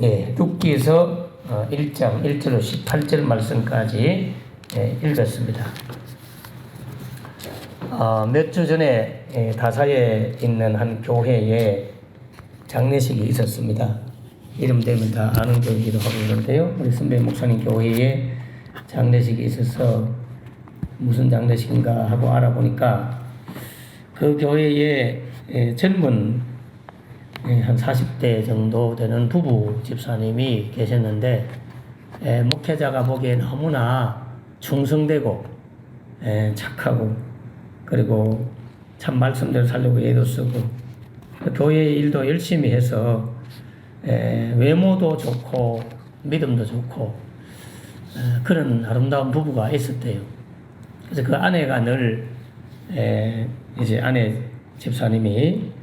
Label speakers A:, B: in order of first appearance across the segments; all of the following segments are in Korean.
A: 예, 룻기서 1장 1절로 18절 말씀까지 읽었습니다. 몇 주 전에 다사에 있는 한 교회에 장례식이 있었습니다. 이름 되면 다 아는 교회이기도 하고 그런데요. 우리 선배 목사님 교회에 장례식이 있어서 무슨 장례식인가 하고 알아보니까 그 교회에 젊은 한 40대 정도 되는 부부 집사님이 계셨는데 목회자가 보기에 너무나 충성되고 착하고 그리고 참 말씀대로 살려고 애도 쓰고 교회 일도 열심히 해서 외모도 좋고 믿음도 좋고 그런 아름다운 부부가 있었대요. 그래서 그 아내가 늘 이제 아내 집사님이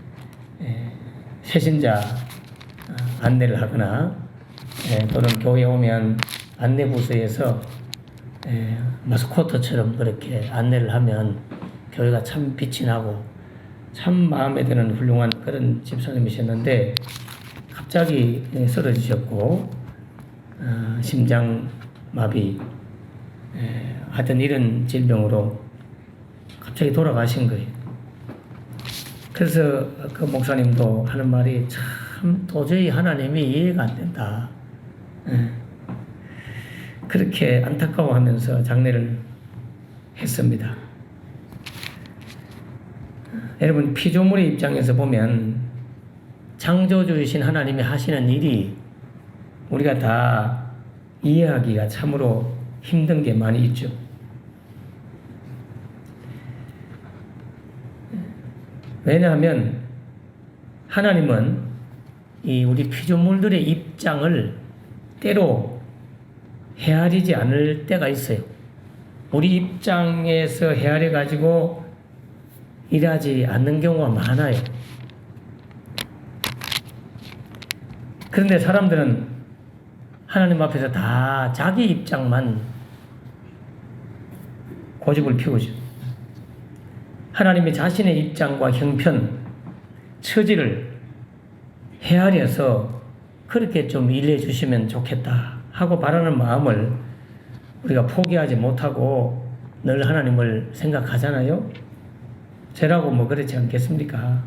A: 세신자 안내를 하거나 또는 교회 오면 안내부서에서 마스코트처럼 그렇게 안내를 하면 교회가 참 빛이 나고 참 마음에 드는 훌륭한 그런 집사님이셨는데 갑자기 쓰러지셨고 심장마비 하여튼 이런 질병으로 갑자기 돌아가신 거예요. 그래서 그 목사님도 하는 말이 참 도저히 하나님이 이해가 안 된다. 그렇게 안타까워하면서 장례를 했습니다. 여러분 피조물의 입장에서 보면 창조주이신 하나님이 하시는 일이 우리가 다 이해하기가 참으로 힘든 게 많이 있죠. 왜냐하면 하나님은 이 우리 피조물들의 입장을 때로 헤아리지 않을 때가 있어요. 우리 입장에서 헤아려 가지고 일하지 않는 경우가 많아요. 그런데 사람들은 하나님 앞에서 다 자기 입장만 고집을 피우죠. 하나님이 자신의 입장과 형편, 처지를 헤아려서 그렇게 좀 일해 주시면 좋겠다 하고 바라는 마음을 우리가 포기하지 못하고 늘 하나님을 생각하잖아요. 저라고 뭐 그렇지 않겠습니까?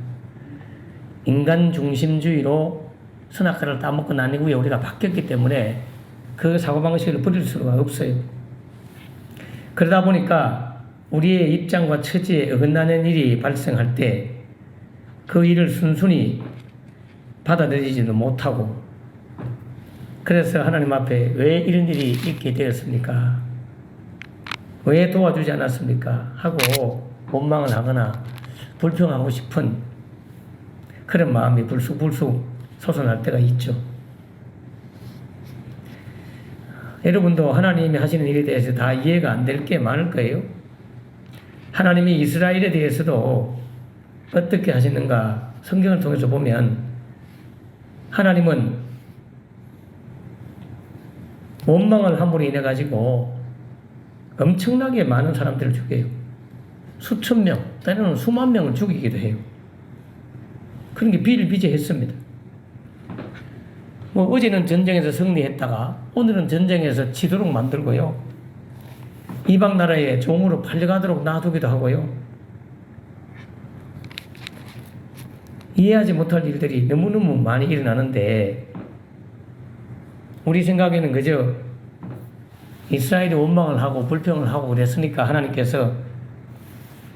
A: 인간 중심주의로 선악과를 따먹고 난 이후에 우리가 바뀌었기 때문에 그 사고방식을 버릴 수가 없어요. 그러다 보니까 우리의 입장과 처지에 어긋나는 일이 발생할 때 그 일을 순순히 받아들이지도 못하고 그래서 하나님 앞에 왜 이런 일이 있게 되었습니까? 왜 도와주지 않았습니까? 하고 원망을 하거나 불평하고 싶은 그런 마음이 불쑥불쑥 솟아날 때가 있죠. 여러분도 하나님이 하시는 일에 대해서 다 이해가 안 될 게 많을 거예요. 하나님이 이스라엘에 대해서도 어떻게 하시는가 성경을 통해서 보면 하나님은 원망을 함으로 인해 가지고 엄청나게 많은 사람들을 죽여요. 수천 명, 때로는 수만 명을 죽이기도 해요. 그런 게 비일비재했습니다. 뭐 어제는 전쟁에서 승리했다가 오늘은 전쟁에서 지도록 만들고요. 이방 나라에 종으로 팔려가도록 놔두기도 하고요. 이해하지 못할 일들이 너무너무 많이 일어나는데 우리 생각에는 그저 이스라엘이 원망을 하고 불평을 하고 그랬으니까 하나님께서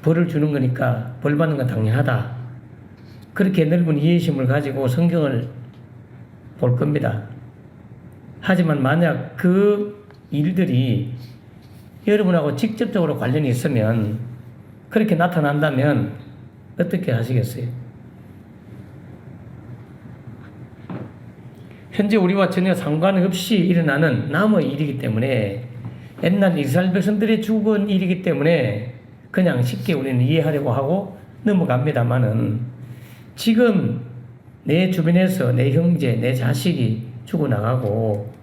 A: 벌을 주는 거니까 벌 받는 건 당연하다. 그렇게 넓은 이해심을 가지고 성경을 볼 겁니다. 하지만 만약 그 일들이 여러분하고 직접적으로 관련이 있으면 그렇게 나타난다면 어떻게 하시겠어요? 현재 우리와 전혀 상관없이 일어나는 남의 일이기 때문에 옛날 이스라엘 백성들이 죽은 일이기 때문에 그냥 쉽게 우리는 이해하려고 하고 넘어갑니다만은 지금 내 주변에서 내 형제, 내 자식이 죽어나가고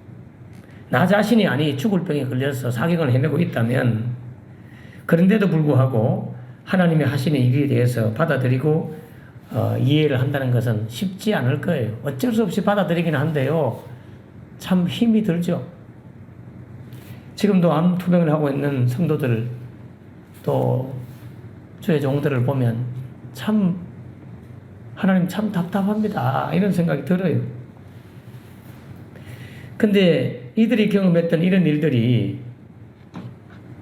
A: 나 자신이 아니 죽을 병에 걸려서 사경을 헤매고 있다면 그런데도 불구하고 하나님이 하시는 일에 대해서 받아들이고 이해를 한다는 것은 쉽지 않을 거예요. 어쩔 수 없이 받아들이긴 한데요. 참 힘이 들죠. 지금도 암 투병을 하고 있는 성도들 또 주의 종들을 보면 참 하나님 참 답답합니다. 이런 생각이 들어요. 근데 이들이 경험했던 이런 일들이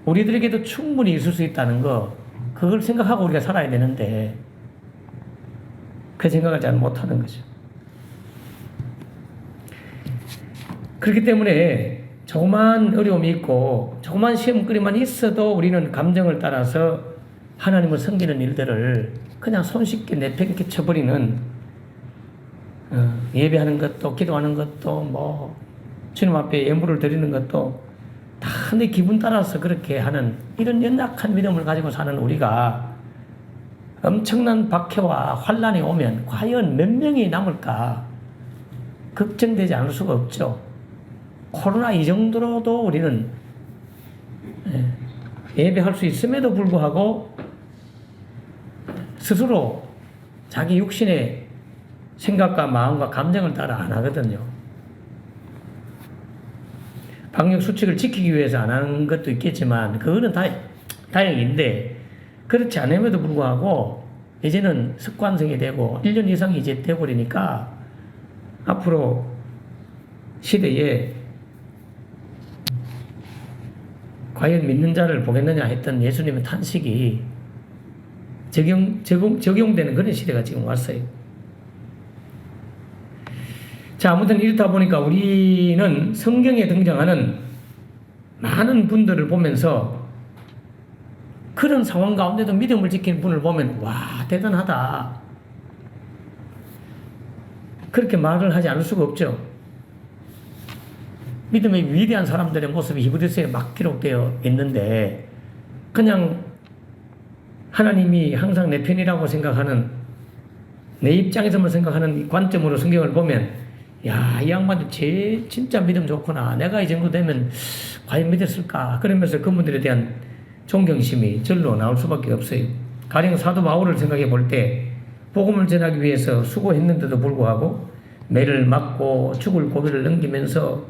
A: 우리들에게도 충분히 있을 수 있다는 거, 그걸 생각하고 우리가 살아야 되는데 그 생각을 잘 못하는 거죠. 그렇기 때문에 조그만 어려움이 있고 조그만 시험거리만 있어도 우리는 감정을 따라서 하나님을 섬기는 일들을 그냥 손쉽게 내팽개 쳐버리는, 예배하는 것도 기도하는 것도 뭐 주님 앞에 예물을 드리는 것도 다 내 기분 따라서 그렇게 하는 이런 연약한 믿음을 가지고 사는 우리가 엄청난 박해와 환란이 오면 과연 몇 명이 남을까 걱정되지 않을 수가 없죠. 코로나 이 정도로도 우리는 예배할 수 있음에도 불구하고 스스로 자기 육신의 생각과 마음과 감정을 따라 안 하거든요. 방역 수칙을 지키기 위해서 안 하는 것도 있겠지만 그거는 다행인데, 그렇지 않음에도 불구하고 이제는 습관성이 되고 1년 이상이 이제 돼버리니까 앞으로 시대에 과연 믿는 자를 보겠느냐 했던 예수님의 탄식이 적용되는 그런 시대가 지금 왔어요. 자, 아무튼 이렇다 보니까 우리는 성경에 등장하는 많은 분들을 보면서 그런 상황 가운데도 믿음을 지키는 분을 보면 와, 대단하다, 그렇게 말을 하지 않을 수가 없죠. 믿음의 위대한 사람들의 모습이 히브리서에 막 기록되어 있는데 그냥 하나님이 항상 내 편이라고 생각하는, 내 입장에서만 생각하는 관점으로 성경을 보면 야, 이 양반도 진짜 믿음 좋구나, 내가 이 정도 되면 과연 믿었을까, 그러면서 그분들에 대한 존경심이 절로 나올 수밖에 없어요. 가령 사도 바울을 생각해 볼 때 복음을 전하기 위해서 수고했는데도 불구하고 매를 맞고 죽을 고비를 넘기면서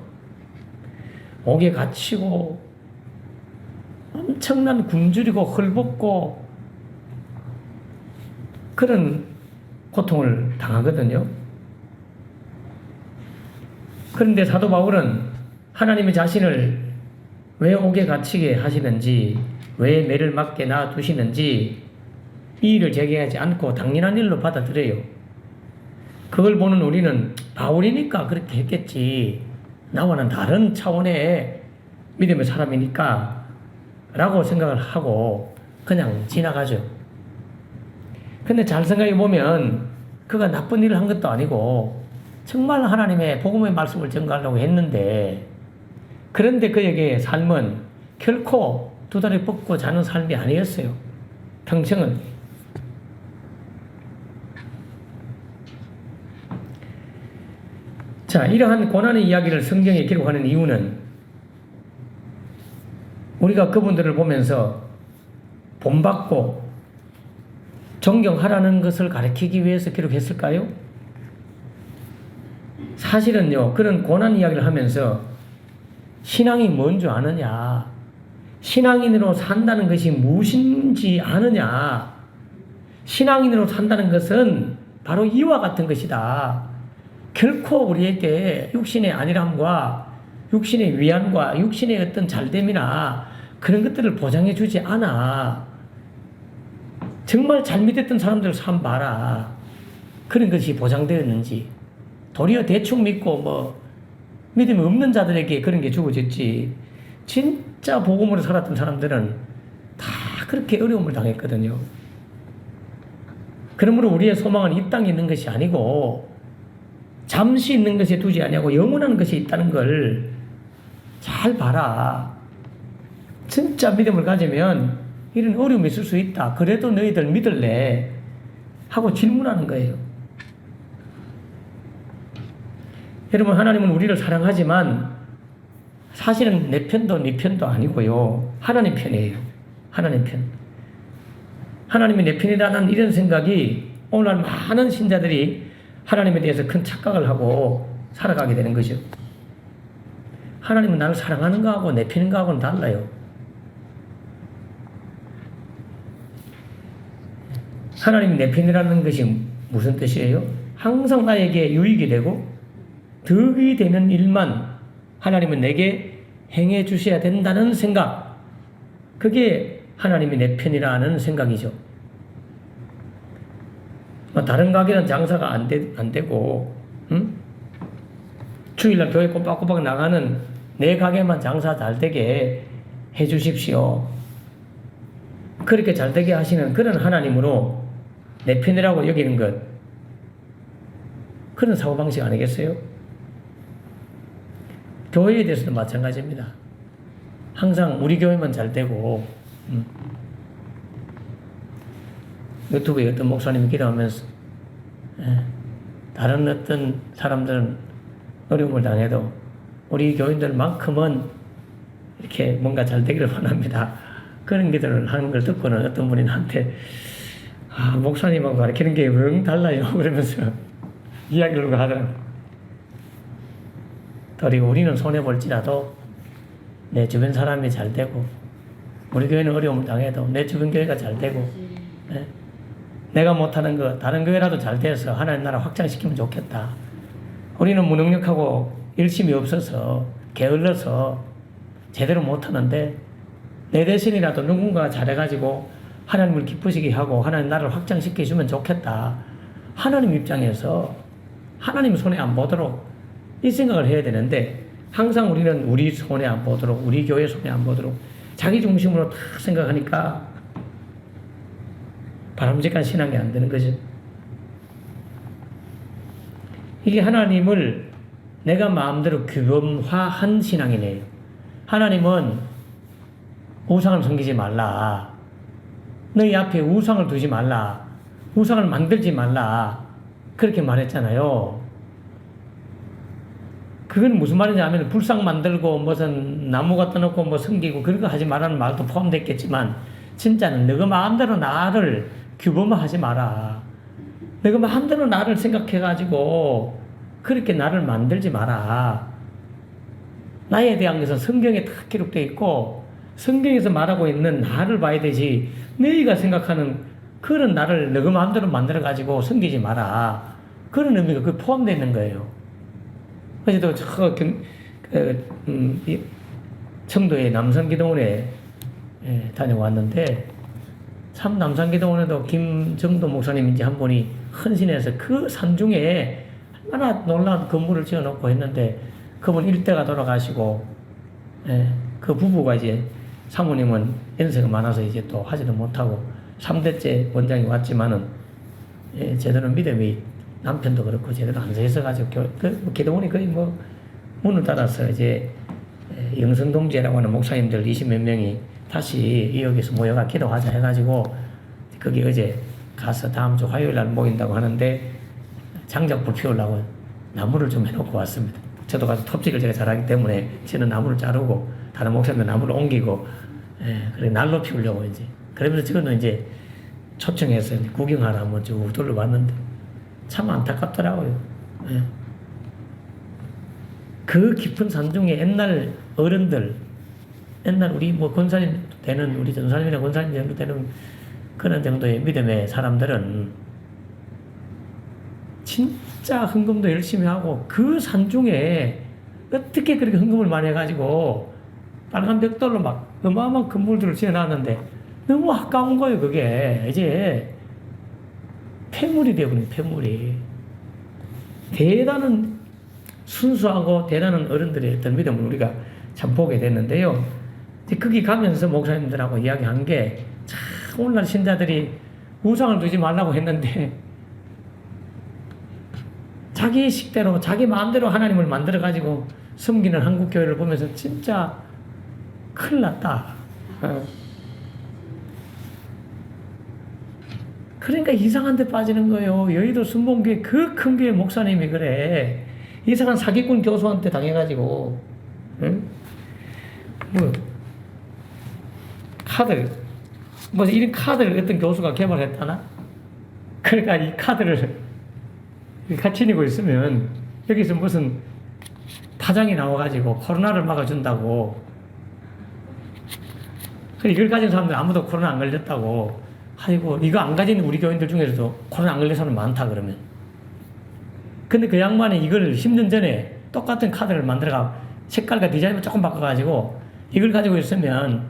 A: 옥에 갇히고 엄청난 굶주리고 헐벗고 그런 고통을 당하거든요. 그런데 사도 바울은 하나님의 자신을 왜 옥에 갇히게 하시는지, 왜 매를 맞게 놔두시는지 이 일을 제기하지 않고 당연한 일로 받아들여요. 그걸 보는 우리는 바울이니까 그렇게 했겠지, 나와는 다른 차원의 믿음의 사람이니까 라고 생각을 하고 그냥 지나가죠. 근데 잘 생각해 보면 그가 나쁜 일을 한 것도 아니고 정말 하나님의 복음의 말씀을 전가하려고 했는데, 그런데 그에게 삶은 결코 두 다리 뻗고 자는 삶이 아니었어요. 평생은. 자, 이러한 고난의 이야기를 성경에 기록하는 이유는 우리가 그분들을 보면서 본받고 존경하라는 것을 가르치기 위해서 기록했을까요? 사실은요, 그런 고난 이야기를 하면서 신앙이 뭔 줄 아느냐, 신앙인으로 산다는 것이 무엇인지 아느냐, 신앙인으로 산다는 것은 바로 이와 같은 것이다. 결코 우리에게 육신의 안일함과 육신의 위안과 육신의 어떤 잘됨이나 그런 것들을 보장해 주지 않아. 정말 잘 믿었던 사람들 삶 봐라. 그런 것이 보장되었는지. 도리어 대충 믿고 믿음이 없는 자들에게 그런 게 주어졌지, 진짜 복음으로 살았던 사람들은 다 그렇게 어려움을 당했거든요. 그러므로 우리의 소망은 이 땅에 있는 것이 아니고 잠시 있는 것에 두지 아니하고 영원한 것이 있다는 걸 잘 봐라. 진짜 믿음을 가지면 이런 어려움이 있을 수 있다. 그래도 너희들 믿을래? 하고 질문하는 거예요. 여러분, 하나님은 우리를 사랑하지만 사실은 내 편도 네 편도 아니고요. 하나님 편이에요. 하나님 편. 하나님이 내 편이라는 이런 생각이 오늘날 많은 신자들이 하나님에 대해서 큰 착각을 하고 살아가게 되는 거죠. 하나님은 나를 사랑하는 거하고 내피는 거하고는 달라요. 하나님이 내피느라는 것이 무슨 뜻이에요? 항상 나에게 유익이 되고 득이 되는 일만 하나님은 내게 행해 주셔야 된다는 생각. 그게 하나님이 내 편이라는 생각이죠. 다른 가게는 장사가 안 되고, 응? 주일날 교회 꼬박꼬박 나가는 내 가게만 장사 잘 되게 해 주십시오. 그렇게 잘 되게 하시는 그런 하나님으로 내 편이라고 여기는 것. 그런 사고방식 아니겠어요? 교회에 대해서도 마찬가지입니다. 항상 우리 교회만 잘 되고, 유튜브에 어떤 목사님이 기도하면서, 다른 어떤 사람들은 어려움을 당해도 우리 교인들만큼은 이렇게 뭔가 잘 되기를 원합니다. 그런 기도를 하는 걸 듣고는 어떤 분이 나한테, 목사님하고 가르치는 게 영 달라요. 그러면서 이야기를 하더라고요. 그리고 우리는 손해볼지라도 내 주변 사람이 잘 되고, 우리 교회는 어려움을 당해도 내 주변 교회가 잘 되고, 내가 못하는 거 다른 교회라도 잘 돼서 하나님 나라 확장시키면 좋겠다. 우리는 무능력하고 열심이 없어서 게을러서 제대로 못하는데 내 대신이라도 누군가 잘해가지고 하나님을 기쁘시게 하고 하나님 나라를 확장시켜주면 좋겠다. 하나님 입장에서 하나님 손에 안 보도록 이 생각을 해야 되는데, 항상 우리는 우리 손에 안 보도록, 우리 교회 손에 안 보도록 자기 중심으로 다 생각하니까 바람직한 신앙이 안 되는 거죠. 이게 하나님을 내가 마음대로 규범화한 신앙이네요. 하나님은 우상을 섬기지 말라. 너희 앞에 우상을 두지 말라. 우상을 만들지 말라. 그렇게 말했잖아요. 그건 무슨 말이냐면 불상 만들고 무슨 나무 갖다 놓고 뭐 섬기고 그런 거 하지 말라는 말도 포함됐겠지만, 진짜는 너가 마음대로 나를 규범화하지 마라. 너가 마음대로 나를 생각해가지고 그렇게 나를 만들지 마라. 나에 대한 것은 성경에 다 기록되어 있고 성경에서 말하고 있는 나를 봐야 되지, 너희가 생각하는 그런 나를 너가 마음대로 만들어가지고 섬기지 마라. 그런 의미가 그 포함되어 있는 거예요. 어제도 청도의 남산기도원에 다녀왔는데, 참 남산기도원에도 김정도 목사님인지 한 분이 헌신해서 그 산중에 얼마나 놀라운 건물을 지어놓고 했는데, 그분 일대가 돌아가시고, 그 부부가 이제 사모님은 연세가 많아서 이제 또 하지도 못하고 3대째 원장이 왔지만은 제대로 믿음이, 남편도 그렇고 제대로 안 서 있어가지고 기도원이 거의 뭐 문을 닫아서 이제 영성동제라고 하는 목사님들 20몇 명이 다시 여기서 모여가 기도하자 해가지고 거기 어제 가서 다음 주 화요일 날 모인다고 하는데, 장작불 피우려고 나무를 좀 해놓고 왔습니다. 저도 가서 톱질을 제가 잘하기 때문에 저는 나무를 자르고 다른 목사님들 나무를 옮기고, 그래 난로 피우려고 이제 그러면서 지금은 이제 초청해서 이제 구경하러 한번 쭉 둘러봤는데 참 안타깝더라고요. 그 깊은 산중에 옛날 어른들, 옛날 우리 뭐 권사님 되는, 우리 전사님이나 권사님 정도 되는 그런 정도의 믿음의 사람들은 진짜 헌금도 열심히 하고 그 산중에 어떻게 그렇게 헌금을 많이 해가지고 빨간 벽돌로 막 어마어마한 건물들을 지어놨는데 너무 아까운 거예요. 그게 이제 폐물이 되어버린 폐물이. 대단한 순수하고 대단한 어른들의 어떤 믿음을 우리가 참 보게 됐는데요. 거기 가면서 목사님들하고 이야기한 게, 참 오늘날 신자들이 우상을 두지 말라고 했는데 자기 식대로 자기 마음대로 하나님을 만들어가지고 섬기는 한국교회를 보면서 진짜 큰일 났다. 그러니까 이상한 데 빠지는 거예요. 여의도 순복음교회 그 큰 교회 목사님이 그래. 이상한 사기꾼 교수한테 당해가지고, 응? 뭐, 이런 카드를 어떤 교수가 개발했다나? 그러니까 이 카드를 같이 지니고 있으면, 여기서 무슨 파장이 나와가지고 코로나를 막아준다고. 이걸 가진 사람들 아무도 코로나 안 걸렸다고. 아이고, 이거 안 가진 우리 교인들 중에서도 코로나 안 걸린 사람 많다, 그러면. 근데 그 양반이 이걸 10년 전에 똑같은 카드를 만들어가 색깔과 디자인을 조금 바꿔가지고 이걸 가지고 있으면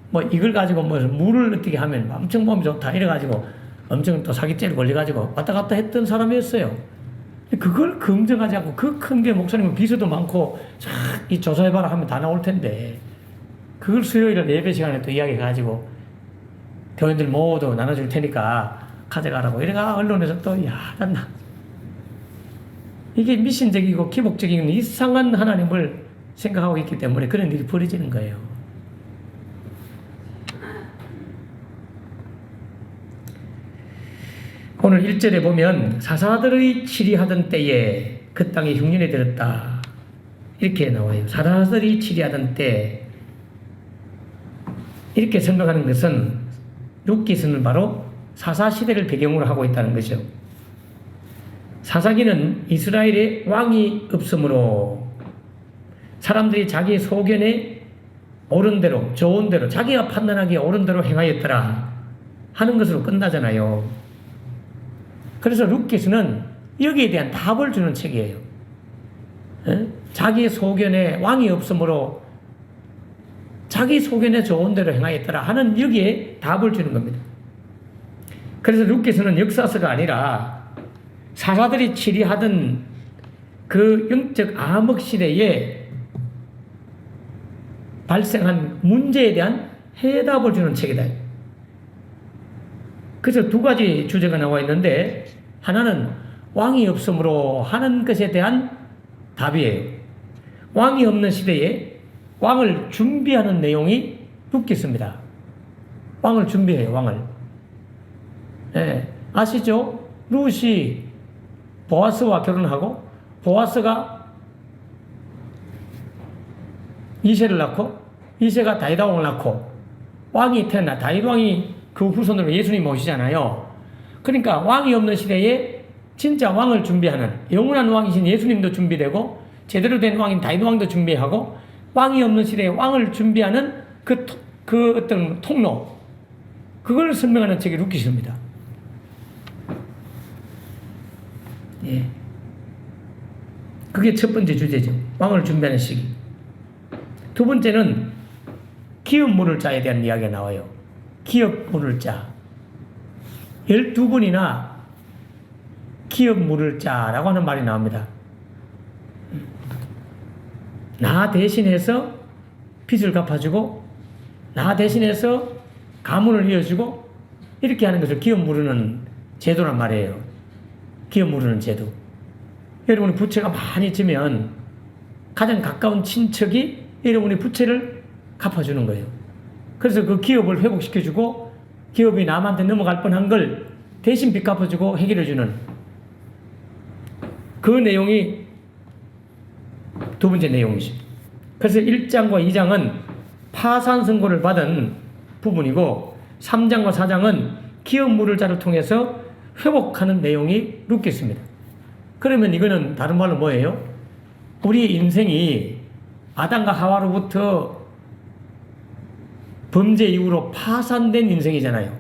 A: 뭐 이걸 가지고 뭐 물을 어떻게 하면 엄청 몸이 좋다 이래가지고 엄청 또 사기죄를 걸려가지고 왔다 갔다 했던 사람이었어요. 그걸 검증하지 않고 그 큰 게 목사님은 비서도 많고 이 조사해봐라 하면 다 나올 텐데 그걸 수요일에 예배 시간에 또 이야기해가지고 교인들 모두 나눠줄 테니까 가져가라고 이래가 언론에서 또 야단나. 이게 미신적이고 기복적인 이상한 하나님을 생각하고 있기 때문에 그런 일이 벌어지는 거예요. 오늘 1절에 보면 사사들의 치리하던 때에 그 땅에 흉년이 들었다. 이렇게 나와요. 사사들이 치리하던 때 이렇게 설명하는 것은 룻기서는 바로 사사시대를 배경으로 하고 있다는 거죠. 사사기는 이스라엘에 왕이 없으므로 사람들이 자기 소견에 옳은 대로 좋은 대로 자기가 판단하기에 옳은 대로 행하였더라 하는 것으로 끝나잖아요. 그래서 룻기서는 여기에 대한 답을 주는 책이에요. 자기 소견에 왕이 없으므로 자기 소견에 좋은 대로 행하였더라 하는 여기에 답을 주는 겁니다. 그래서 룻기서는 역사서가 아니라 사사들이 치리하던 그 영적 암흑 시대에 발생한 문제에 대한 해답을 주는 책이다. 그래서 두 가지 주제가 나와 있는데 하나는 왕이 없으므로 하는 것에 대한 답이에요. 왕이 없는 시대에 왕을 준비하는 내용이 룻기서입니다. 왕을 준비해요. 왕을. 네, 아시죠? 룻이 보아스와 결혼하고 보아스가 이새를 낳고 이새가 다윗 왕을 낳고 왕이 태어나 다윗 왕이 그 후손으로 예수님 오시잖아요. 그러니까 왕이 없는 시대에 진짜 왕을 준비하는 영원한 왕이신 예수님도 준비되고 제대로 된 왕인 다윗 왕도 준비하고 왕이 없는 시대에 왕을 준비하는 그 어떤 통로 그걸 설명하는 책이 룻기서입니다. 예. 그게 첫 번째 주제죠. 왕을 준비하는 시기. 두 번째는 기업 물을 자에 대한 이야기가 나와요. 기업 물을 자. 12번이나 기업 물을 자라고 하는 말이 나옵니다. 나 대신해서 빚을 갚아주고 나 대신해서 가문을 이어주고 이렇게 하는 것을 기업 물으는 제도란 말이에요. 기업 물으는 제도. 여러분이 부채가 많이 지면 가장 가까운 친척이 여러분의 부채를 갚아주는 거예요. 그래서 그 기업을 회복시켜주고 기업이 남한테 넘어갈 뻔한 걸 대신 빚 갚아주고 해결해주는 그 내용이 두 번째 내용이죠. 그래서 1장과 2장은 파산 선고를 받은 부분이고 3장과 4장은 기업 물을 자를 통해서 회복하는 내용이 룻기서입니다. 그러면 이거는 다른 말로 뭐예요? 우리 인생이 아담과 하와로부터 범죄 이후로 파산된 인생이잖아요.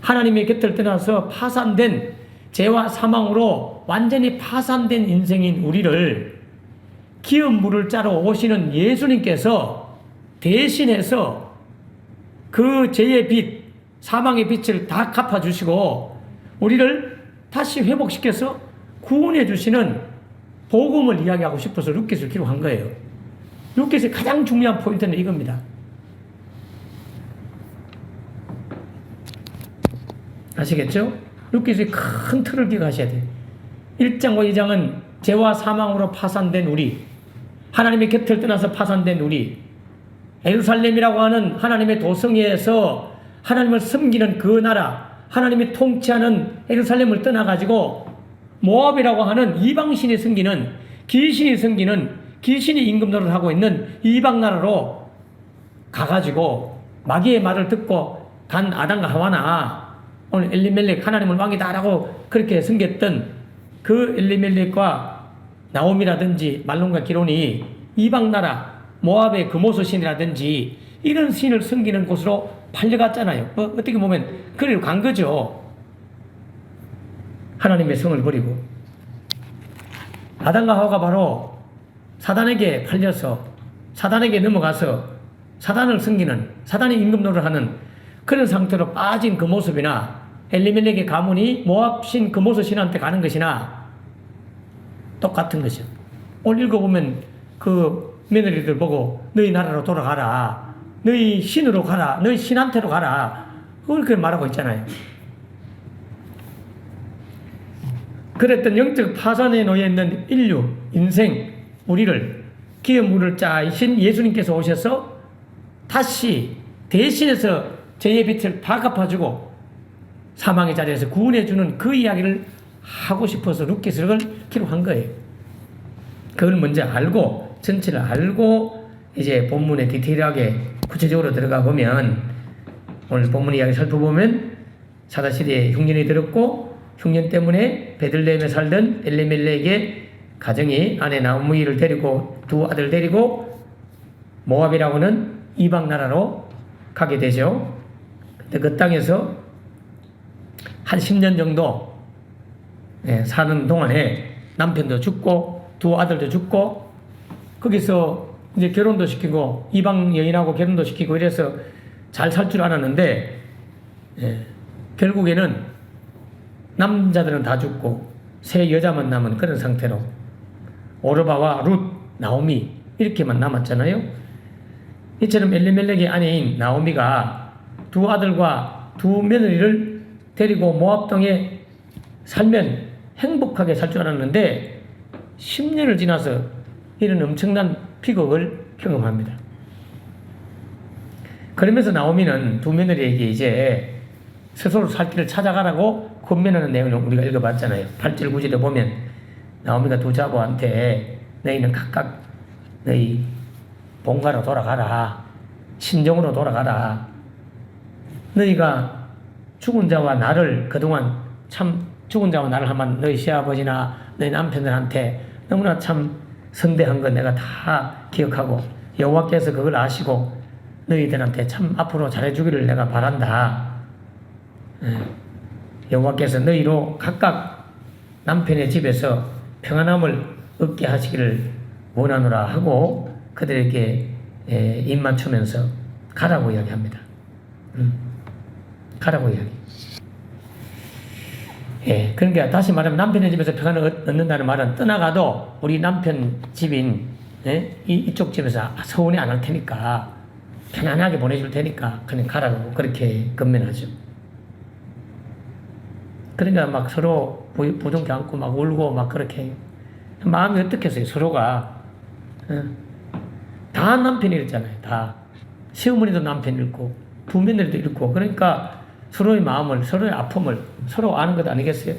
A: 하나님의 곁을 떠나서 파산된 죄와 사망으로 완전히 파산된 인생인 우리를 기업 물을 자러 오시는 예수님께서 대신해서 그 죄의 빚, 사망의 빚을 다 갚아주시고 우리를 다시 회복시켜서 구원해 주시는 복음을 이야기하고 싶어서 룻기서를 기록한 거예요. 룻기서의 가장 중요한 포인트는 이겁니다. 아시겠죠? 룻기서의 큰 틀을 기억하셔야 돼요. 1장과 2장은 죄와 사망으로 파산된 우리, 하나님의 곁을 떠나서 파산된 우리, 예루살렘이라고 하는 하나님의 도성에서 하나님을 섬기는 그 나라, 하나님이 통치하는 예루살렘을 떠나가지고 모압이라고 하는 이방신이 섬기는, 귀신이 섬기는, 귀신이 임금 노릇을 하고 있는 이방 나라로 가가지고 마귀의 말을 듣고 간 아담과 하와나 오늘 엘리멜렉 하나님은 왕이다라고 그렇게 섬겼던 그 엘리멜렉과 나옴이라든지 말론과 기론이 이방 나라 모압의 금오소 신이라든지 이런 신을 섬기는 곳으로 팔려갔잖아요. 어떻게 보면 그리로 간 거죠. 하나님의 성을 버리고. 아담과 하와가 바로 사단에게 팔려서 사단에게 넘어가서 사단을 섬기는, 사단의 임금노릇을 하는 그런 상태로 빠진 그 모습이나 엘리멜렉의 가문이 모압신 금오소 신한테 가는 것이나 똑같은 것이죠. 오늘 읽어보면 그 며느리들 보고 너희 나라로 돌아가라, 너희 신으로 가라, 너희 신한테로 가라, 그렇게 말하고 있잖아요. 그랬던 영적 파산에 놓여 있는 인류, 인생, 우리를 기업 물을 짜이신 예수님께서 오셔서 다시 대신해서 죄의 빛을 다 갚아주고 사망의 자리에서 구원해주는 그 이야기를 하고 싶어서 루키스를 기록한 거예요. 그걸 먼저 알고, 전체를 알고 이제 본문에 디테일하게 구체적으로 들어가 보면 오늘 본문 이야기 살펴보면 사다시대에 흉년이 들었고 흉년 때문에 베들레헴에 살던 엘리멜렉의 가정이 아내 나오미를 데리고 두 아들 데리고 모압이라고는 이방 나라로 가게 되죠. 근데 그 땅에서 한 10년 정도 사는 동안에 남편도 죽고 두 아들도 죽고 거기서 이제 결혼도 시키고 이방 여인하고 결혼도 시키고 이래서 잘 살 줄 알았는데 결국에는 남자들은 다 죽고 세 여자만 남은 그런 상태로 오르바와 룻, 나오미 이렇게만 남았잖아요. 이처럼 엘리멜렉의 아내인 나오미가 두 아들과 두 며느리를 데리고 모압 땅에 살면 행복하게 살 줄 알았는데 10년을 지나서 이런 엄청난 비극을 경험합니다. 그러면서 나오미는 두 며느리에게 이제 스스로 살 길을 찾아가라고 권면하는 내용을 우리가 읽어봤잖아요. 8절 9절에 보면 나오미가 두 자고한테 너희는 각각 너희 본가로 돌아가라, 신정으로 돌아가라. 너희가 죽은 자와 나를 그동안 참 죽은 자와 나를 하면 너희 시아버지나 너희 남편들한테 너무나 참 선대한 건 내가 다 기억하고 여호와께서 그걸 아시고 너희들한테 참 앞으로 잘해주기를 내가 바란다. 여호와께서 너희로 각각 남편의 집에서 평안함을 얻게 하시기를 원하노라 하고 그들에게 입 맞추면서 가라고 이야기합니다. 가라고 이야기. 그러니까 다시 말하면 남편의 집에서 평안을 얻는다는 말은 떠나가도 우리 남편 집인 이쪽 집에서 서운해 안 할 테니까 편안하게 보내줄 테니까 그냥 가라고 그렇게 건면하죠. 그러니까 막 서로 부둥켜 안고 막 울고 막 그렇게 마음이 어떻겠어요. 서로가 다 남편이 잃잖아요. 다 시어머니도 남편 잃고 부모님들도 잃고 그러니까 서로의 마음을 서로의 아픔을 서로 아는 것 아니겠어요?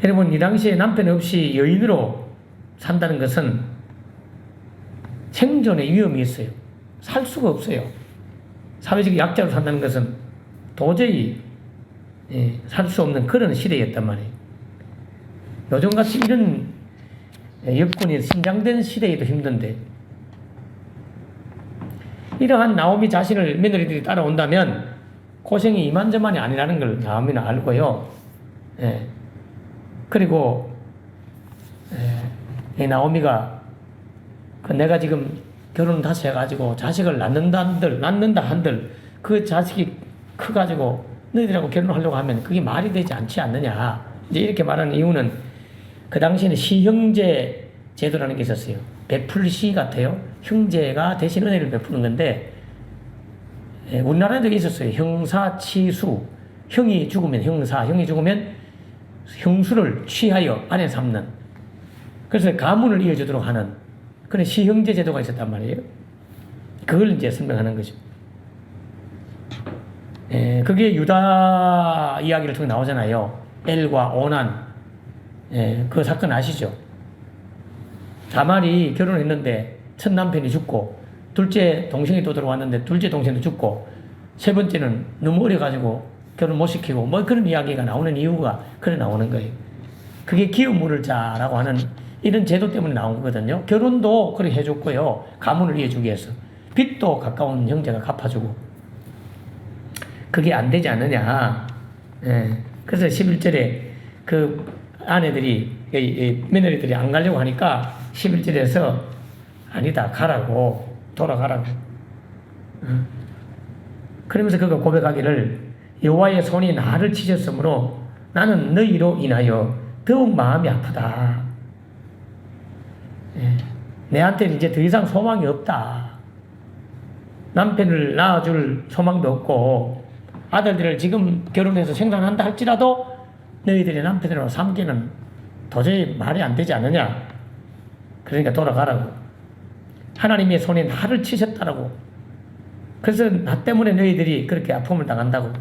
A: 여러분 이 당시에 남편 없이 여인으로 산다는 것은 생존의 위험이 있어요. 살 수가 없어요. 사회적 약자로 산다는 것은 도저히 살 수 없는 그런 시대였단 말이에요. 요즘같이 이런 여건이 신장된 시대에도 힘든데 이러한 나오미 자신을 며느리들이 따라온다면 고생이 이만저만이 아니라는 걸 나오미는 알고요. 그리고 이 나오미가 내가 지금 결혼을 다시 해가지고 자식을 낳는다 한들 그 자식이 커가지고 너희들하고 결혼하려고 하면 그게 말이 되지 않지 않느냐. 이제 이렇게 말하는 이유는 그 당시에는 시형제 제도라는 게 있었어요. 베풀시 같아요. 형제가 대신 은혜를 베푸는 건데 우리나라에도 있었어요. 형사치수. 형이 죽으면 형사, 형이 죽으면 형수를 취하여 아내 삼는. 그래서 가문을 이어주도록 하는 그런 시형제 제도가 있었단 말이에요. 그걸 이제 설명하는 거죠. 그게 유다 이야기를 통해 나오잖아요. 엘과 오난. 그 사건 아시죠? 다말이 결혼했는데 첫 남편이 죽고 둘째 동생이 또 들어왔는데 둘째 동생도 죽고 세 번째는 너무 어려가지고 결혼 못 시키고 뭐 그런 이야기가 나오는 이유가 그래 나오는 거예요. 그게 기업 물을 자라고 하는 이런 제도 때문에 나온 거거든요. 결혼도 그렇게 해줬고요. 가문을 이어주기 위해서. 빚도 가까운 형제가 갚아주고. 그게 안 되지 않느냐. 예. 그래서 11절에 그 아내들이, 며느리들이 안 가려고 하니까 11절에서 아니다, 가라고, 돌아가라고. 그러면서 그가 고백하기를 여호와의 손이 나를 치셨으므로 나는 너희로 인하여 더욱 마음이 아프다. 예. 내한테는 이제 더 이상 소망이 없다. 남편을 낳아줄 소망도 없고 아들들을 지금 결혼해서 생산한다 할지라도 너희들이 남편으로 삼기는 도저히 말이 안 되지 않느냐. 그러니까 돌아가라고. 하나님의 손이 나를 치셨다라고. 그래서 나 때문에 너희들이 그렇게 아픔을 당한다고.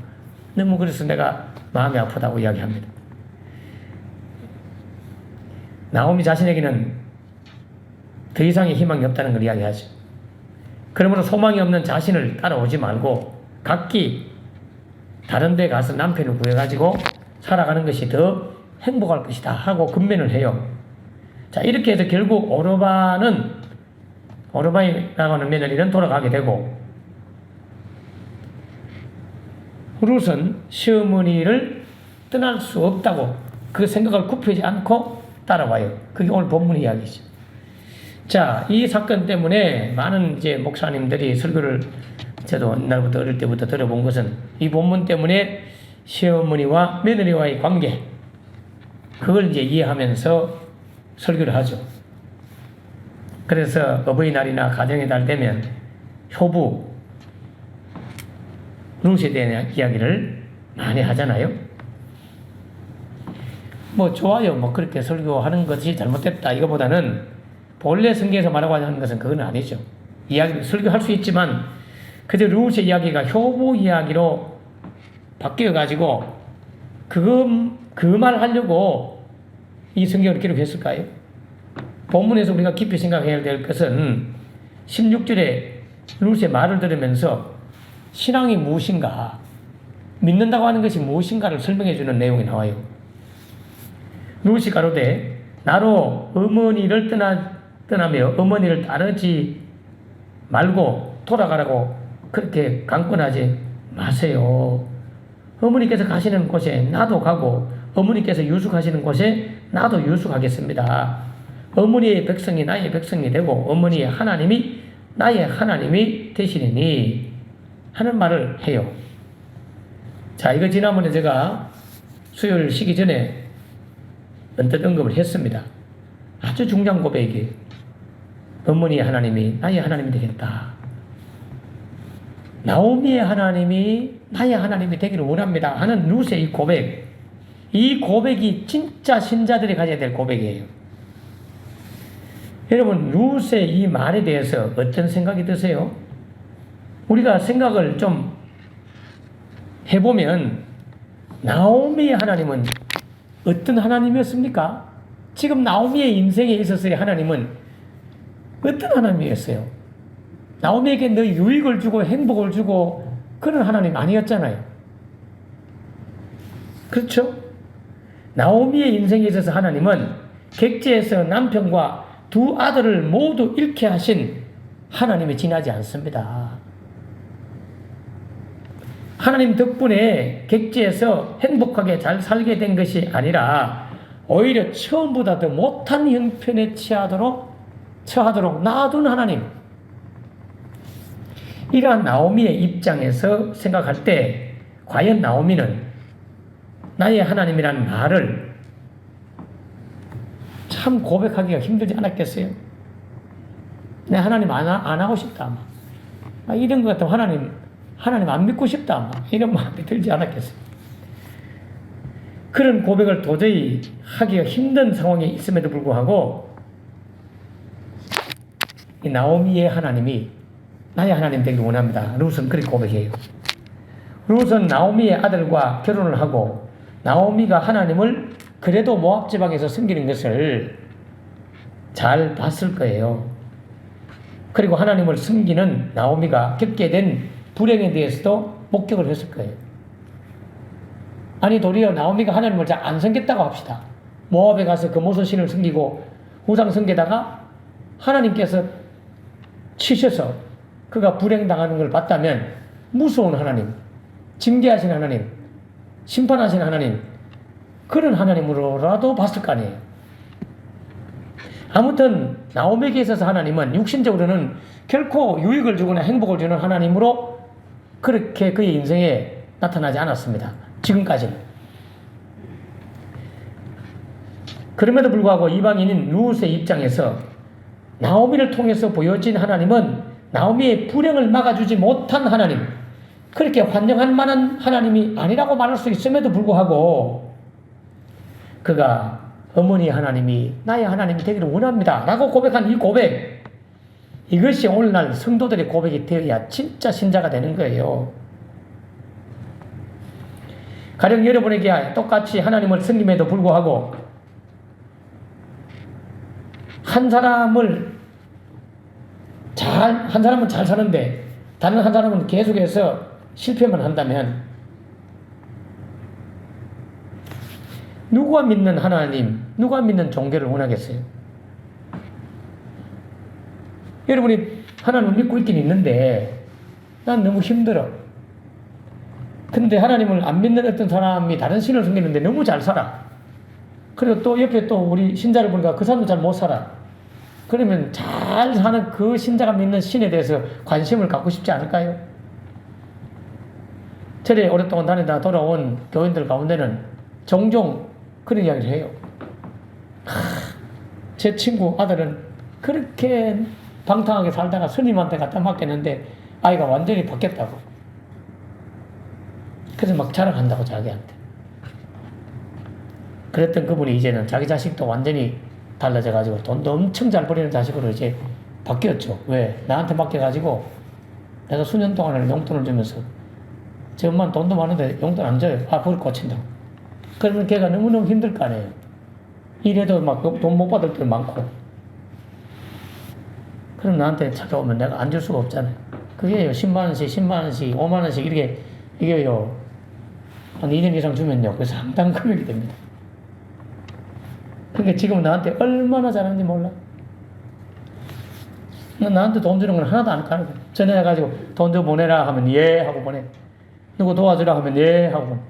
A: 너무 그래서 내가 마음이 아프다고 이야기합니다. 나오미 자신에게는 더 이상의 희망이 없다는 걸 이야기하죠. 그러므로 소망이 없는 자신을 따라오지 말고 각기 다른 데 가서 남편을 구해가지고 살아가는 것이 더 행복할 것이다 하고 근면을 해요. 자, 이렇게 해서 결국 오르바이라고 하는 며느리는 돌아가게 되고 룻은 시어머니를 떠날 수 없다고 그 생각을 굽히지 않고 따라와요. 그게 오늘 본문 이야기죠. 자, 이 사건 때문에 많은 이제 목사님들이 설교를 저도 옛날부터 어릴 때부터 들어본 것은 이 본문 때문에 시어머니와 며느리와의 관계, 그걸 이제 이해하면서 설교를 하죠. 그래서 어버이날이나 가정의 달 되면 효부, 룻에 대한 이야기를 많이 하잖아요. 뭐 좋아요. 뭐 그렇게 설교하는 것이 잘못됐다. 이거보다는 본래 성경에서 말하고 하는 것은 그건 아니죠. 이야기 설교할 수 있지만 그저 룻의 이야기가 효부 이야기로 바뀌어가지고 그 말 하려고 이 성경을 기록했을까요? 본문에서 우리가 깊이 생각해야 될 것은 16절에 룻의 말을 들으면서 신앙이 무엇인가, 믿는다고 하는 것이 무엇인가를 설명해 주는 내용이 나와요. 룻이 가로되 나로 어머니를 떠나며 어머니를 따르지 말고 돌아가라고 그렇게 강권하지 마세요. 어머니께서 가시는 곳에 나도 가고 어머니께서 유숙하시는 곳에 나도 유숙하겠습니다. 어머니의 백성이 나의 백성이 되고 어머니의 하나님이 나의 하나님이 되시리니 하는 말을 해요. 자, 이거 지난번에 제가 수요일 쉬기 전에 언뜻 언급을 했습니다. 아주 중요한 고백이에요. 어머니의 하나님이 나의 하나님이 되겠다. 나오미의 하나님이 나의 하나님이 되기를 원합니다 하는 룻의 이 고백, 이 고백이 진짜 신자들이 가져야 될 고백이에요. 여러분, 룻의 이 말에 대해서 어떤 생각이 드세요? 우리가 생각을 좀 해보면 나오미의 하나님은 어떤 하나님이었습니까? 지금 나오미의 인생에 있어서의 하나님은 어떤 하나님이었어요? 나오미에게 너 유익을 주고 행복을 주고 그런 하나님 아니었잖아요. 그렇죠? 나오미의 인생에 있어서 하나님은 객지에서 남편과 두 아들을 모두 잃게 하신 하나님이 지나지 않습니다. 하나님 덕분에 객지에서 행복하게 잘 살게 된 것이 아니라 오히려 처음보다 더 못한 형편에 처하도록 놔둔 하나님. 이러한 나오미의 입장에서 생각할 때 과연 나오미는 나의 하나님이라는 말을 참 고백하기가 힘들지 않았겠어요? 내 하나님 안 하고 싶다. 이런 것 같으면 하나님 안 믿고 싶다. 이런 마음이 들지 않았겠어요? 그런 고백을 도저히 하기가 힘든 상황에 있음에도 불구하고 이 나오미의 하나님이 나의 하나님 되길 원합니다. 룻은 그렇게 고백해요. 룻은 나오미의 아들과 결혼을 하고 나오미가 하나님을 그래도 모압 지방에서 섬기는 것을 잘 봤을 거예요. 그리고 하나님을 섬기는 나오미가 겪게 된 불행에 대해서도 목격을 했을 거예요. 아니 도리어 나오미가 하나님을 잘 안 섬겼다고 합시다. 모압에 가서 금오소 신을 섬기고 우상 섬기다가 하나님께서 치셔서 그가 불행당하는 걸 봤다면 무서운 하나님, 징계하신 하나님, 심판하신 하나님, 그런 하나님으로라도 봤을 거 아니에요. 아무튼 나오미에게 있어서 하나님은 육신적으로는 결코 유익을 주거나 행복을 주는 하나님으로 그렇게 그의 인생에 나타나지 않았습니다. 지금까지는. 그럼에도 불구하고 이방인인 루스의 입장에서 나오미를 통해서 보여진 하나님은 나오미의 불행을 막아주지 못한 하나님, 그렇게 환영할 만한 하나님이 아니라고 말할 수 있음에도 불구하고 그가 어머니 하나님이 나의 하나님이 되기를 원합니다 라고 고백한 이 고백, 이것이 오늘날 성도들의 고백이 되어야 진짜 신자가 되는 거예요. 가령 여러분에게 똑같이 하나님을 섬김에도 불구하고 한 사람은 잘 사는데 다른 한 사람은 계속해서 실패만 한다면 누가 믿는 하나님, 누가 믿는 종교를 원하겠어요? 여러분이 하나님을 믿고 있긴 있는데 난 너무 힘들어. 근데 하나님을 안 믿는 어떤 사람이 다른 신을 섬기는데 너무 잘 살아. 그리고 또 옆에 또 우리 신자를 보니까 그 사람도 잘 못 살아. 그러면 잘 사는 그 신자가 믿는 신에 대해서 관심을 갖고 싶지 않을까요? 절에 오랫동안 다니다 돌아온 교인들 가운데는 종종 그런 이야기를 해요. 제 친구 아들은 그렇게 방탕하게 살다가 스님한테 갖다 맡겼는데 아이가 완전히 바뀌었다고. 그래서 막 자랑한다고 자기한테. 그랬던 그분이 이제는 자기 자식도 완전히 달라져가지고 돈도 엄청 잘 버리는 자식으로 이제 바뀌었죠. 왜? 나한테 맡겨가지고 내가 수년 동안을 용돈을 주면서 제 엄마는 돈도 많은데 용돈 안 줘요. 버릇 고친다고. 그러면 걔가 너무너무 힘들 거 아니에요. 이래도 막 돈 못 받을 때 많고. 그럼 나한테 찾아오면 내가 안 줄 수가 없잖아요. 그게요. 10만원씩, 10만원씩, 5만원씩 이게요. 한 2년 이상 주면요. 그래서 상당 금액이 됩니다. 그러니까 지금 나한테 얼마나 잘하는지 몰라. 나한테 돈 주는 건 하나도 안 까는 거야. 전화해가지고 돈 좀 보내라 하면 예 하고 보내. 누구 도와주라 하면 예 하고 보내.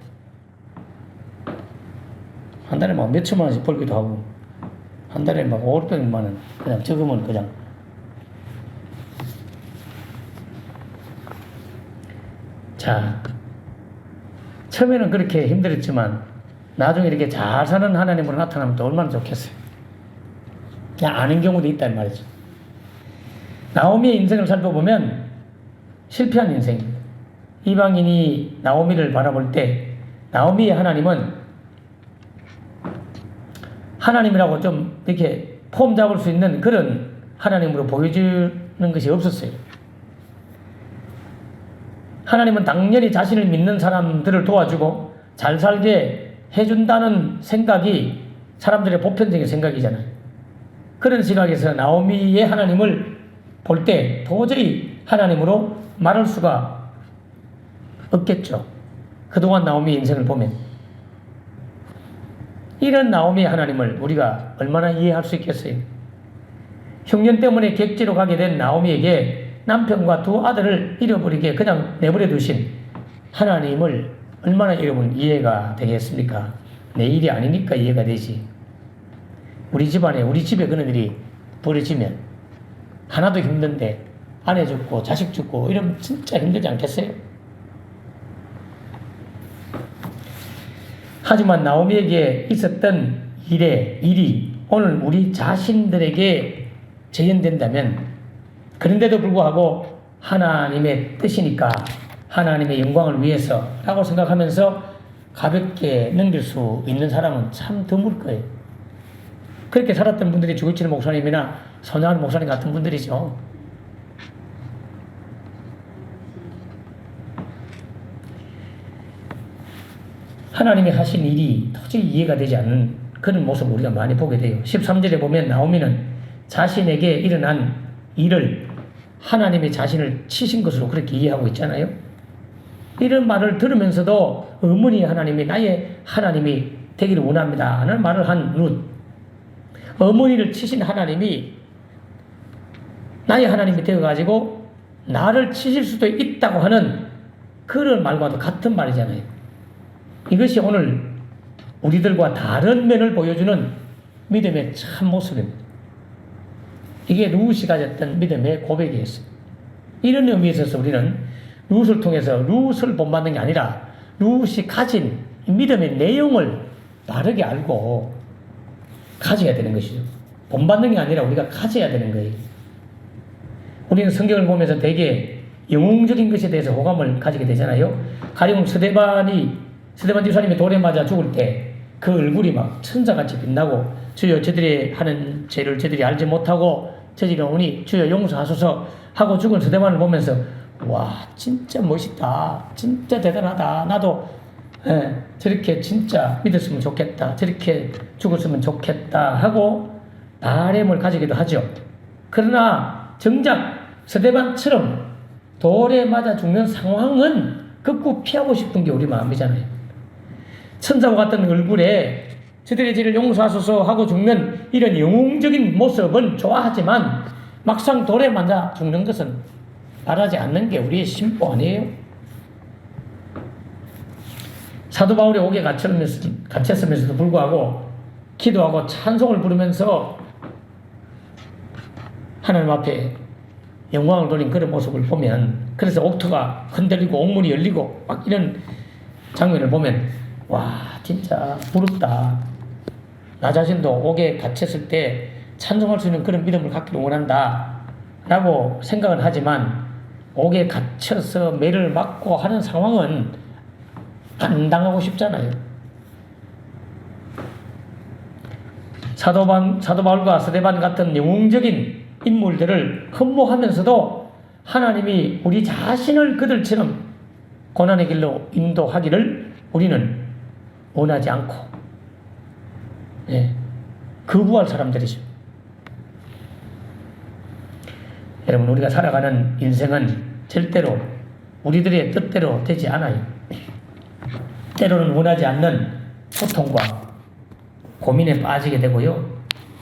A: 한 달에 막 몇천만 원씩 벌기도 하고, 한 달에 막 500만 원, 그냥 적으면 그냥. 자, 처음에는 그렇게 힘들었지만, 나중에 이렇게 잘 사는 하나님으로 나타나면 또 얼마나 좋겠어요. 그냥 아는 경우도 있단 말이죠. 나오미의 인생을 살펴보면 실패한 인생입니다. 이방인이 나오미를 바라볼 때, 나오미의 하나님은 하나님이라고 좀 이렇게 폼 잡을 수 있는 그런 하나님으로 보여주는 것이 없었어요. 하나님은 당연히 자신을 믿는 사람들을 도와주고 잘 살게 해준다는 생각이 사람들의 보편적인 생각이잖아요. 그런 시각에서 나오미의 하나님을 볼 때 도저히 하나님으로 말할 수가 없겠죠. 그동안 나오미의 인생을 보면. 이런 나오미의 하나님을 우리가 얼마나 이해할 수 있겠어요? 흉년 때문에 객지로 가게 된 나오미에게 남편과 두 아들을 잃어버리게 그냥 내버려 두신 하나님을 얼마나 여러분 이해가 되겠습니까? 내 일이 아니니까 이해가 되지. 우리 집안에, 우리 집에 그런 일이 벌어지면 하나도 힘든데 아내 죽고 자식 죽고 이러면 진짜 힘들지 않겠어요? 하지만 나오미에게 있었던 일이 오늘 우리 자신들에게 재현된다면, 그런데도 불구하고 하나님의 뜻이니까 하나님의 영광을 위해서 라고 생각하면서 가볍게 넘길 수 있는 사람은 참 드물 거예요. 그렇게 살았던 분들이 주기철 목사님이나 손양원 목사님 같은 분들이죠. 하나님이 하신 일이 도저히 이해가 되지 않는 그런 모습을 우리가 많이 보게 돼요. 13절에 보면 나오미는 자신에게 일어난 일을 하나님이 자신을 치신 것으로 그렇게 이해하고 있잖아요. 이런 말을 들으면서도 어머니 하나님이 나의 하나님이 되기를 원합니다 하는 말을 한 룻. 어머니를 치신 하나님이 나의 하나님이 되어가지고 나를 치실 수도 있다고 하는 그런 말과도 같은 말이잖아요. 이것이 오늘 우리들과 다른 면을 보여주는 믿음의 참 모습입니다. 이게 룻이 가졌던 믿음의 고백이었어요. 이런 의미에 있어서 우리는 룻을 통해서 룻을 본받는 게 아니라 룻이 가진 믿음의 내용을 바르게 알고 가져야 되는 것이죠. 본받는 게 아니라 우리가 가져야 되는 거예요. 우리는 성경을 보면서 되게 영웅적인 것에 대해서 호감을 가지게 되잖아요. 가령 스데반 집사님이 돌에 맞아 죽을 때 그 얼굴이 막 천사같이 빛나고 주여 저들이 하는 죄를 저들이 알지 못하고 저지르오니 주여 용서하소서 하고 죽은 스데반을 보면서 와 진짜 멋있다, 진짜 대단하다, 나도 저렇게 진짜 믿었으면 좋겠다, 저렇게 죽었으면 좋겠다 하고 바람을 가지기도 하죠. 그러나 정작 스데반처럼 돌에 맞아 죽는 상황은 극구 피하고 싶은 게 우리 마음이잖아요. 천사와 같은 얼굴에 저들의 죄를 용서하소서 하고 죽는 이런 영웅적인 모습은 좋아하지만 막상 돌에 맞아 죽는 것은 바라지 않는 게 우리의 심보 아니에요? 사도 바울이 옥에 갇혔으면서도 불구하고 기도하고 찬송을 부르면서 하나님 앞에 영광을 돌린 그런 모습을 보면, 그래서 옥토가 흔들리고 옥문이 열리고 막 이런 장면을 보면 와 진짜 부럽다. 나 자신도 옥에 갇혔을 때 찬송할 수 있는 그런 믿음을 갖기를 원한다 라고 생각은 하지만 옥에 갇혀서 매를 맞고 하는 상황은 안 당하고 싶잖아요. 사도 바울과 스데반 같은 영웅적인 인물들을 흠모하면서도 하나님이 우리 자신을 그들처럼 고난의 길로 인도하기를 우리는 원하지 않고 거부할 사람들이죠. 여러분, 우리가 살아가는 인생은 절대로 우리들의 뜻대로 되지 않아요. 때로는 원하지 않는 고통과 고민에 빠지게 되고요.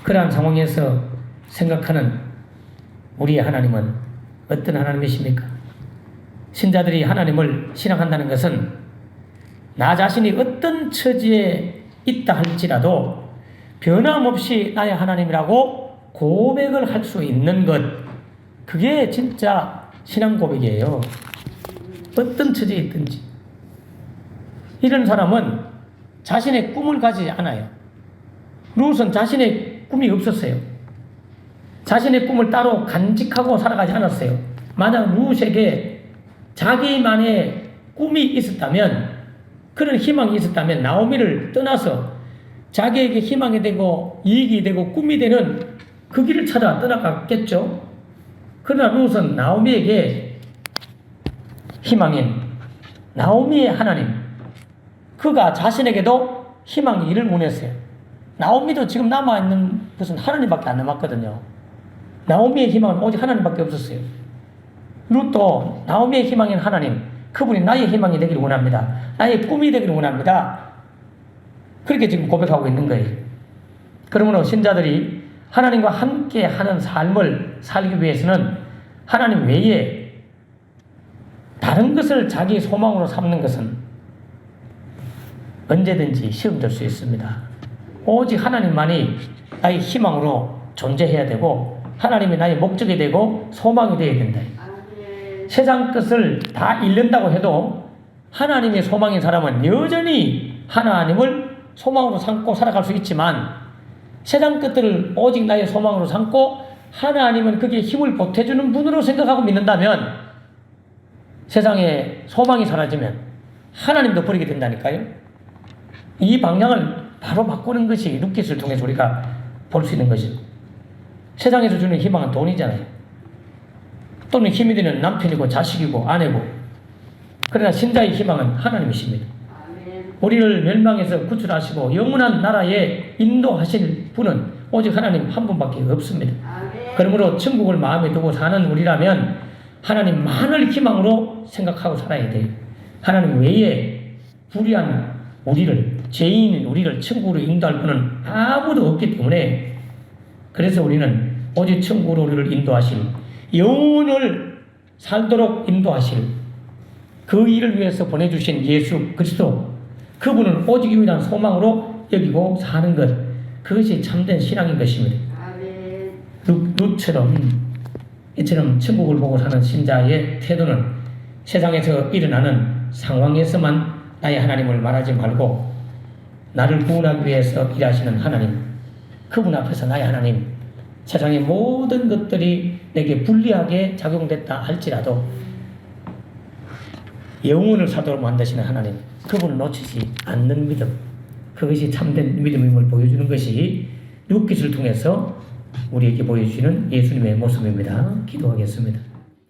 A: 그러한 상황에서 생각하는 우리의 하나님은 어떤 하나님이십니까? 신자들이 하나님을 신앙한다는 것은 나 자신이 어떤 처지에 있다 할지라도 변함없이 나의 하나님이라고 고백을 할 수 있는 것, 그게 진짜 신앙 고백이에요. 어떤 처지에 있든지. 이런 사람은 자신의 꿈을 가지지 않아요. 룻은 자신의 꿈이 없었어요. 자신의 꿈을 따로 간직하고 살아가지 않았어요. 만약 룻에게 자기만의 꿈이 있었다면, 그런 희망이 있었다면 나오미를 떠나서 자기에게 희망이 되고 이익이 되고 꿈이 되는 그 길을 찾아 떠나갔겠죠. 그러나 룻은 나오미에게 희망인 나오미의 하나님, 그가 자신에게도 희망이 이를 원했어요. 나오미도 지금 남아있는 것은 하나님밖에 안 남았거든요. 나오미의 희망은 오직 하나님밖에 없었어요. 룻도 나오미의 희망인 하나님, 그분이 나의 희망이 되기를 원합니다. 나의 꿈이 되기를 원합니다. 그렇게 지금 고백하고 있는 거예요. 그러므로 신자들이 하나님과 함께 하는 삶을 살기 위해서는 하나님 외에 다른 것을 자기 소망으로 삼는 것은 언제든지 시험될 수 있습니다. 오직 하나님만이 나의 희망으로 존재해야 되고 하나님이 나의 목적이 되고 소망이 되어야 된다. 세상 것을 다 잃는다고 해도 하나님의 소망인 사람은 여전히 하나님을 소망으로 삼고 살아갈 수 있지만, 세상 것들을 오직 나의 소망으로 삼고 하나님은 그게 힘을 보태주는 분으로 생각하고 믿는다면 세상에 소망이 사라지면 하나님도 버리게 된다니까요. 이 방향을 바로 바꾸는 것이 룻기스를 통해서 우리가 볼 수 있는 것이죠. 세상에서 주는 희망은 돈이잖아요. 또는 힘이 되는 남편이고 자식이고 아내고. 그러나 신자의 희망은 하나님이십니다. 우리를 멸망에서 구출하시고 영원한 나라에 인도하실 분은 오직 하나님 한 분밖에 없습니다. 그러므로 천국을 마음에 두고 사는 우리라면 하나님만을 희망으로 생각하고 살아야 돼요. 하나님 외에 불의한 우리를 죄인인 우리를 천국으로 인도할 분은 아무도 없기 때문에 그래서 우리는 오직 천국으로 우리를 인도하실 영혼을 살도록 인도하실 그 일을 위해서 보내주신 예수 그리스도 그분은 오직 유일한 소망으로 여기고 사는 것 그것이 참된 신앙인 것입니다. 룻처럼 이처럼 천국을 보고 사는 신자의 태도는 세상에서 일어나는 상황에서만 나의 하나님을 말하지 말고 나를 구원하기 위해서 일하시는 하나님 그분 앞에서 나의 하나님 세상의 모든 것들이 내게 불리하게 작용됐다 할지라도 영혼을 사도록 만드시는 하나님 그분을 놓치지 않는 믿음 그것이 참된 믿음임을 보여주는 것이 룻깃을 통해서 우리에게 보여주시는 예수님의 모습입니다. 기도하겠습니다.